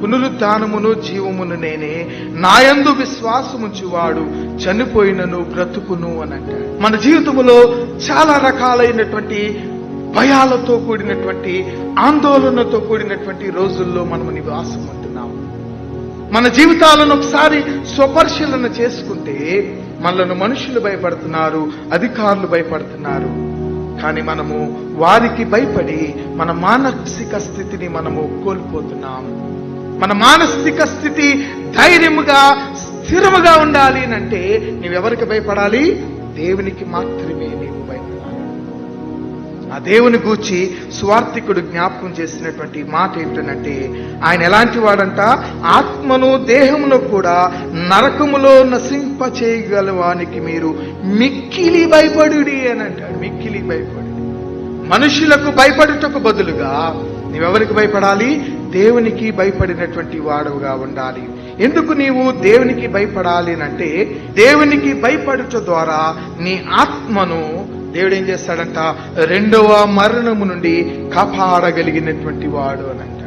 పునరుద్ధానమును జీవమును నేనే, నాయందు విశ్వాసముంచువాడు చనిపోయినను బ్రతుకును అని అంటాడు. మన జీవితంలో చాలా రకాలైనటువంటి భయాలతో కూడినటువంటి ఆందోళనతో కూడినటువంటి రోజుల్లో మనము నివాసం ఉంటున్నాము. మన జీవితాలను ఒకసారి స్వపరిశీలన చేసుకుంటే మనలను మనుషులు భయపడుతున్నారు, అధికారులు భయపడుతున్నారు. కానీ మనము వారికి భయపడి మన మానసిక స్థితిని మనము కోల్పోతున్నాము. మన మానసిక స్థితి ధైర్యముగా స్థిరముగా ఉండాలి అంటే నీవెవరికి భయపడాలి? దేవునికి మాత్రమే నీవు భయపడాలి. ఆ దేవుని గూర్చి సువార్తికుడు జ్ఞాపకం చేసినటువంటి మాట ఏంటంటే, ఆయన ఎలాంటి వాడంట? ఆత్మను దేహమును కూడా నరకములో నశింప చేయగలవానికి మీరు మిక్కిలి భయపడుడి అని అంటాడు. మిక్కిలి భయపడు. మనుషులకు భయపడుటకు బదులుగా నీవెవరికి భయపడాలి? దేవునికి భయపడినటువంటి వాడుగా ఉండాలి. ఎందుకు నీవు దేవునికి భయపడాలి అంటే, దేవునికి భయపడుట ద్వారా నీ ఆత్మను దేవుడు ఏం చేస్తాడంట? రెండవ మరణము నుండి కాపాడగలిగినటువంటి వాడు అని అంట.